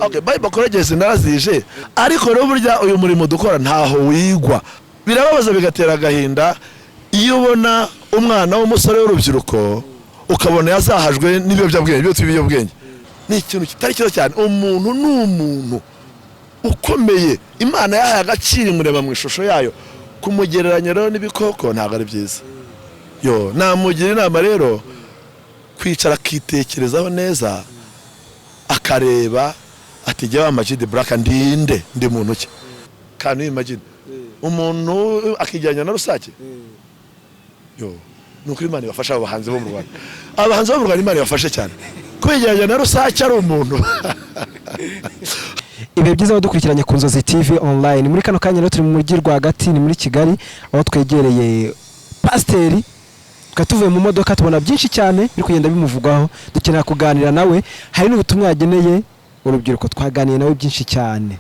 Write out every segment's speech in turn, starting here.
okay Bible college narazije ariko rero burya uyu murimo dukora ntaho wigwa birababaza bigatera agahinda iyo ubona umwana w'umusore w'urubyiruko ukabona yazahajwe n'ibiyobyabwenge byo tubiyobwenge ni ikintu kitari cyo cyane umuntu n'umuntu ukomeye Imana yahaye agaciro imureba mu ishusho yayo kumugereranya rero n'ibikoko ntabwo ari byiza yo namugira inama rero kwicara akitekerezaho neza akareba ati jya Majid Black ndi muntu ki kandi imagine umuntu akijyanya na rusake yo nuko Imana ibafasha abahanzi bo mu Rwanda abahanzi bo mu Rwanda Imana ibafashe cyane kwijyanya na rusake ari umuntu Ibe byiza badukurikiranye ku Nzozi TV online muri kano kanya rero turi mu mujyi rwagati ni muri Kigali aho twegereye Pasiteri tuvuye mu modoka tubona byinshi cyane biri kugenda bimuvugwaho dukenera kuganira nawe hari n'ubutumwa yageneye urubyiruko twaganiye nawe byinshi cyane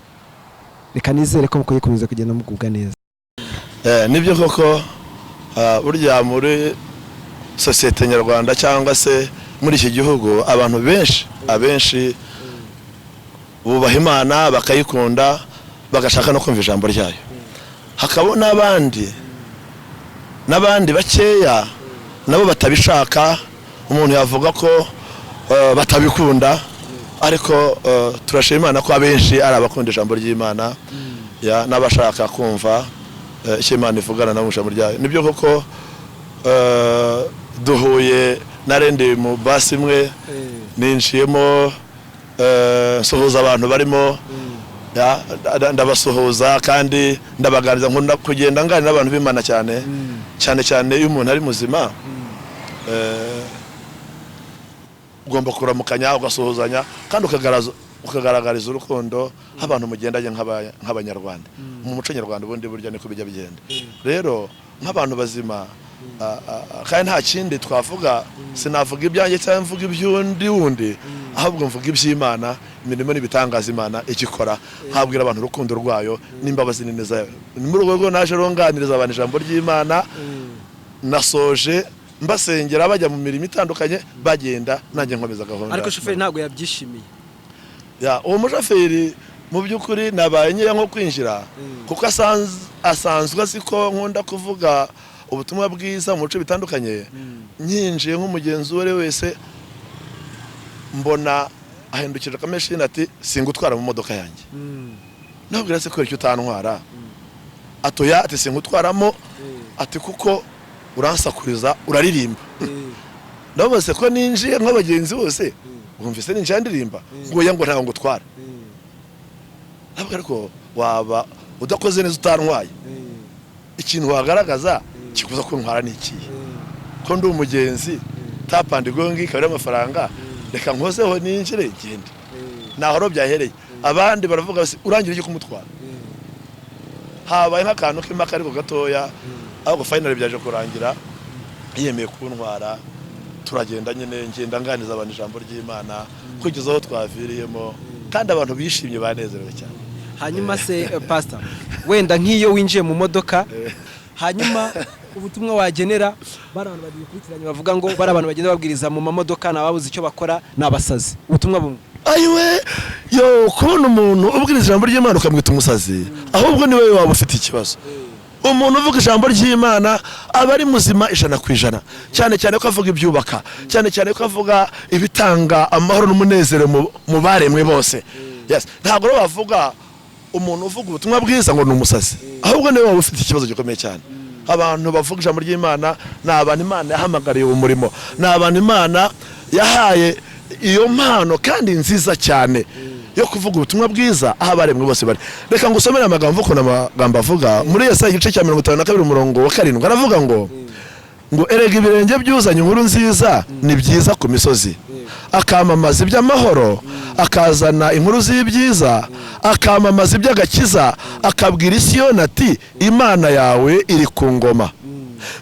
reka nizere ko mukoye komeza kugenda mugubwa neza nibyo koko burya muri societe nyarwanda cyangwa se muri iki gihugu abantu abenshi bubaha Imana bakayikunda bagashaka no kumva ijambo ryayo hakabona n'abandi bakeya nabo batabishaka umuntu yavuga ko batabikunda ariko turashima Imana ko abenshi ari abakunda ijambo ry'Imana ya n'abashaka kumva icyo Imana ivugana na mu ijambo ryayo nibyo koko duhuye narende mu basi imwe ninshiyemo sohoza abantu barimo ya ndabasuhuza kandi ndabaganiriza nkunda kugenda nganira n'abantu b'Imana cyane iyo umuntu ari muzima ugomba kuramukanya ugasuhuzanya kandi ukagaragariza urukundo abantu mugendanye nk'abanyarwanda mu muco nyarwanda ubundi burya niko bijya bigenda rero nk'abantu bazima kandi nta kindi twavuga sinavuga ibyanjye cyangwa mvuga iby'undi ahubwo mvuga iby'Imana imirimo n'ibitangaza Imana ikikora nkabwira abantu urukundo rwayo n'imbabazi n'ineza muri rwego naje ronganiriza abantu ijambo ry'Imana nasoje mbasengera bajya mu mirimo itandukanye bagenda nanjye nkomeza gahunda ariko shoferi ntago yabyishimiye uwo mushoferi mu by'ukuri nabaye nyira nko kwinjira kuko asanzwe asiko nkunda kuvuga ubutumwa bwiza mu bice bitandukanye nyinjiye nk'umugenzi uwo wese mbona ahindukije akamashini ati singutwara mu modoka yanjye nabwira se ko icyo utantwara atoya ati singutwaramo ati kuko uransakuriza uraririmba ndabaze ko ninjiye nk'abagenzi bose bumvise ninjiye ndirimba ngoya ngo ntago ngutwara nabwira ko waba udakoze neza utantwaye ikintu wagaragaza kikuza ko ntwara n'ikiye ko ndi umugenzi tapandi gongi kabira amafaranga reka nkozeho ninjire gende naho byahereye abandi baravuga basi urangira iki kumutwara habaye nk'akantu k'imaka ariko gatoya aho finally byaje kurangira yemeye kuntwara turagenda nyine ngenda nganiza abantu ijambo ry'Imana kugeza aho twaviriyemo kandi abantu bishimye banezerewe cyane hanyuma se pastor wenda nk'iyo winjiye mu modoka hanyuma ubutumwa wagenera barabantu bagikurikiranye bavuga ngo barabantu bagenda babwiriza mu mamodoka nababuze icyo bakora nabasazi ubutumwa bumwe ayiwe yo kubona umuntu ubwiriza ijambo ry'Imana ukamwita umusazi ahubwo niwe waba ufite ikibazo umuntu uvuga ijambo ry'Imana aba ari muzima 100% cyane ko avuga ibyubaka cyane ko avuga ibitanga amahoro n'umunezero mu baremwe bose yes ntabwo bavuga umuntu uvuga ubutumwa bwiza ngo ni umusazi ahubwo niwe waba ufite ikibazo gikomeye cyane abantu bavuga ijambo ry'Imana n'abantu Imana yahamagariye umurimo n'abantu Imana yahaye iyo mpano kandi nziza cyane yo kuvuga ubutumwa bwiza aho abaremwe bose bari reka ngusomere amagambo uko n'amagambo avuga muri Yesaya igice cya 52 umurongo wa 7 aravuga ngo erega ibirenge byuzanye inkuru nziza ni byiza ku misozi akamamaza iby'amahoro akazana inkuru z'ibyiza akamamaza iby'agakiza akabwira Isiyoni ati Imana yawe iri ku ngoma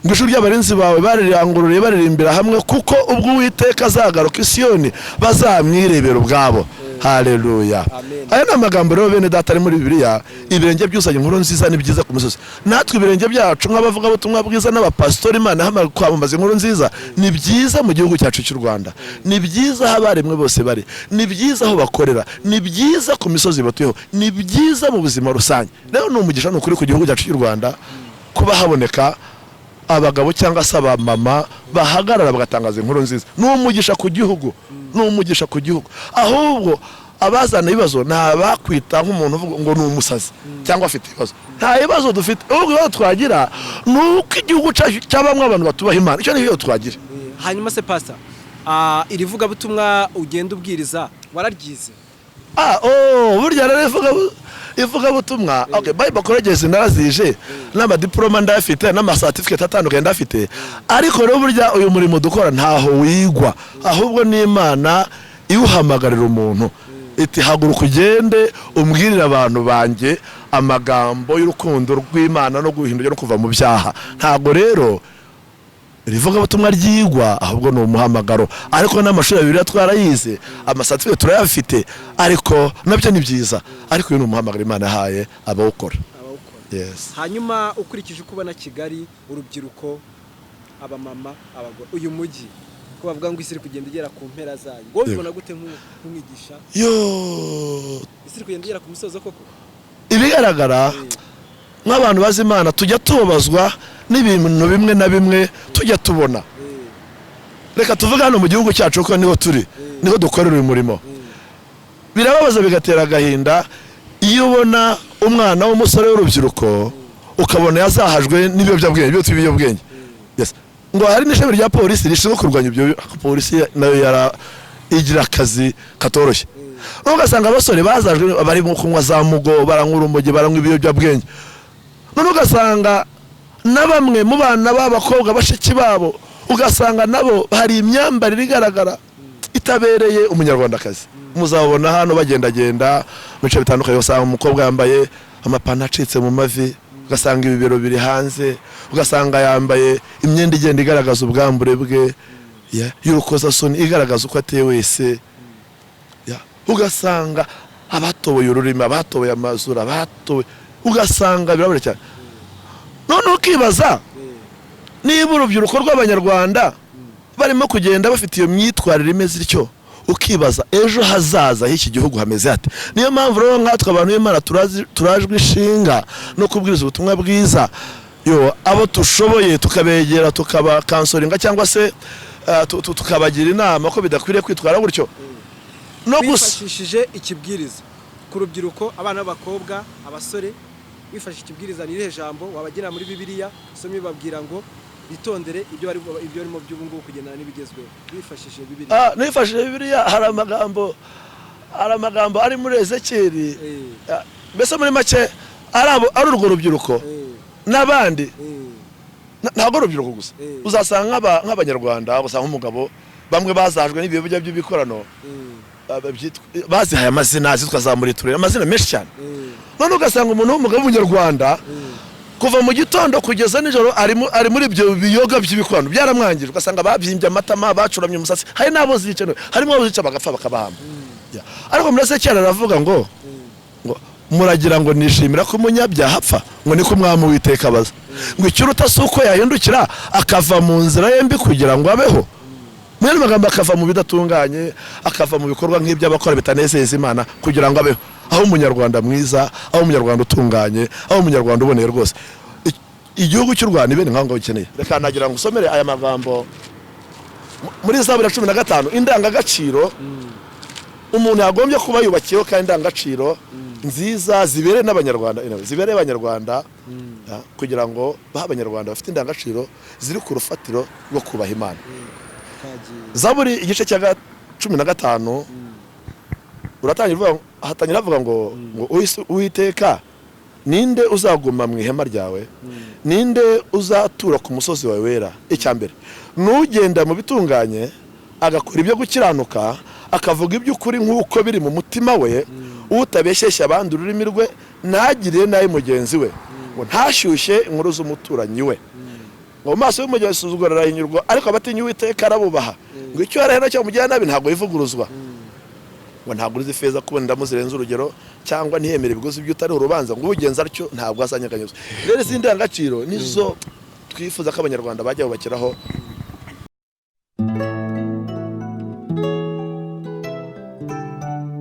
ngo ijuru ry'abarinzi bawe barirangururiye baririmbira hamwe kuko ubwo Uwiteka azagaruka Isiyoni bazamwirebera ubwabo haleluya. Aya ni amagambo rero bene data ari muri Bibiliya. Ibirenge byuzanye inkuru nziza ni byiza ku musozi. Natwe ibirenge byacu nk'abavuga ubutumwa bwiza n'abapastori Imana hamara kwamamaza inkuru nziza ni byiza mu gihugu cyacu cy'u Rwanda, ni byiza aho abaremwe bose bari, ni byiza aho bakorera, ni byiza ku misozi batuyeho, ni byiza mu buzima rusange. Rero ni umugisha n'ukuri ku gihugu cyacu cy'u Rwanda kuba haboneka abagabo cyangwa se abamama bahagarara bagatangaza inkuru nziza. Ni umugisha ku gihugu, ni umugisha ku gihugu. Ahubwo abazana ibibazo ntabakwita nk'umuntu uvuga ngo ni umusazi cyangwa afite ibibazo. Nta bibazo dufite, ahubwo ibibazo twagira ni uko igihugu cyabamwe abantu batubaha Imana. Icyo niyo twagira. Hanyuma se pastor, iri vuga butumwa ugenda ubwiriza wararyize? Burya rero ivuga butumwa. Okay, Bible College narazije n'amadiploma ndafite n'amacertificate atandukanye ndafite. Ariko rero burya uyu murimo dukora ntaho wigwa, ahubwo ni Imana iwuhamagarira umuntu iti haguruka ugende umbwirira abantu banjye amagambo y'urukundo rw'Imana no guhindura no kuva mu byaha. Ntago rero rivuga butumwa ryigwa, ahubwo no umuhamagaro. Ariko n'amashuri abiri twarayize, amacertificate turayafite, ariko nabyo ni byiza. Ariko uyu ni umuhamagaro Imana yahaye abawukora. Yes. Hanyuma ukurikije uko ubona Kigali, urubyiruko, abamama, abagore, uyu mujyi ko bavuga ngo isi iri kugenda igera ku mpera zayo, ngo ubona gute nk'umwigisha? Isi iri kugenda igera ku musozo koko? Ibigaragara nk'abantu bazi Imana tujya tubazwa n'ibintu bimwe na bimwe tujya tubona. Reka tuvuga hano mu gihugu cyacu ko niho turi, niho dukorera uyu murimo. Birababaza bigatera agahinda iyo ubona umwana w'umusore w'urubyiruko ukabona yazahajwe n'ibiyobyabwenge, byo tubiyobwenge. Yes. Ngo hari n'ishami rya polisi rishinzwe kurwanya ibyo. Polisi nayo igira akazi katoroshye. Ugasanga abasore bazajwe bari mu kunywa za mugo, baranywa urumogi, baranywa ibiyobyabwenge. None ugasanga na bamwe mu bana b'abakobwa bashiki babo ugasanga nabo hari imyambarire igaragara itabereye umunyarwandakazi. Muzabona hano bagendagenda mu bice bitandukanye, usanga umukobwa yambaye amapantaro acitse mu mavi, ugasanga ibibero biri hanze, ugasanga yambaye imyenda igenda igaragaza ubwambure bwe, y'urukozasoni igaragaza uko ateye wese. Ugasanga abatoboye ururimi, abatoboye amazuru, abatoboye, ugasanga birabura cyane. None ukibaza niba urubyiruko rw'Abanyarwanda barimo kugenda bafite iyo myitwarire imeze ityo, ukibaza ejo hazaza h'iki gihugu hameze hate. Niyo mpamvu rero nkatwe abantu b'Imana turajwe ishinga no kubwiriza ubutumwa bwiza. Abo tushoboye tukabegera, tukabakansoringa cyangwa se tukabagira inama ko bidakwiriye kwitwara gutyo. No gwifashishije ikibwiriza ku rubyiruko, abana b'abakobwa, abasore, wifashishije ikibwiriza n'ire jambo wabagira muri Bibiliya, somye babwira ngo bitondere ibyo barimo by'ubu ngubu kugendana n'ibigezweho. Wifashishije Bibiliya. Nifashishije Bibiliya hari amagambo ari muri Ezekiyeli. Mbese muri make ari urwo rubyiruko n'abandi, ntabwo urubyiruko gusa. Uzasanga nk'Abanyarwanda, usanga nk'umugabo bamwe bazajwe n'ibyo by'ibikorano bazihaye amazina zitwa za muriturire, amazina menshi cyane. None ugasanga umuntu w'umugabo w'Umunyarwanda kuva mu gitondo kugeza nijoro ari muri ibyo biyoga by'ibikorano byaramwangije. Ugasanga babyimbye amatama, bacuramye umusatsi, hari n'abo zica, harimo abo zica bagapfa bakabahamba. Ariko murase cyane aravuga ngo muragira ngo nishimira ko umunyabyaha apfa, ngo niko Umwami Uwiteka abaza. Ngo ikiruta si uko yahindukira akava mu nzira ye mbi kugira ngo abeho. Mwene magambo akava mu bidatunganye, akava mu bikorwa nk'iby'abakora bitanezeza Imana kugira ngo abeho. Aho umunyarwanda mwiza, aho umunyarwanda utunganye, aho umunyarwanda uboneye rwose. Igihugu cy'u Rwanda ibene nkango ukeneye. Reka nagira ngo usomere aya magambo muri Zaburi 15, indangagaciro umuntu yagombye kuba yubakiyeho, kandi indangagaciro nziza zibereye n'Abanyarwanda, zibereye Abanyarwanda, kugira ngo baha Abanyarwanda bafite indangagaciro ziri ku rufatiro rwo kubaha Imana. Zaburi igice cya 15 hatangira avuga ngo Uwiteka, ninde uzaguma mu ihema ryawe? Ninde uzatura ku musozi wawe wera? Icyambere, nugenda mu bitunganye agakora ibyo gukiranuka, akavuga iby'ukuri nk'uko biri mu mutima we, utabeshyeshya abandi ururimi rwe, ntagire nayi mugenzi we, ngo ntashyushye inkuru z'umuturanyi we. Ngo maso y'umujyi wasuzugura arahinyurwa, ariko abatinya Uwiteka arabubaha. Ngo icyo yarahera cyo mujyana nabi ntabwo yivuguruzwa. ngo ntabwo uzi feza kubona ndamuzirenza urugero cyangwa ntiyemere ibigozi by'utari urubanza ngo ubugenza atyo ntabwo asanyaganyuzwa rero izindi ndangagaciro nizo twifuza ko abanyarwanda bajya bubakiraho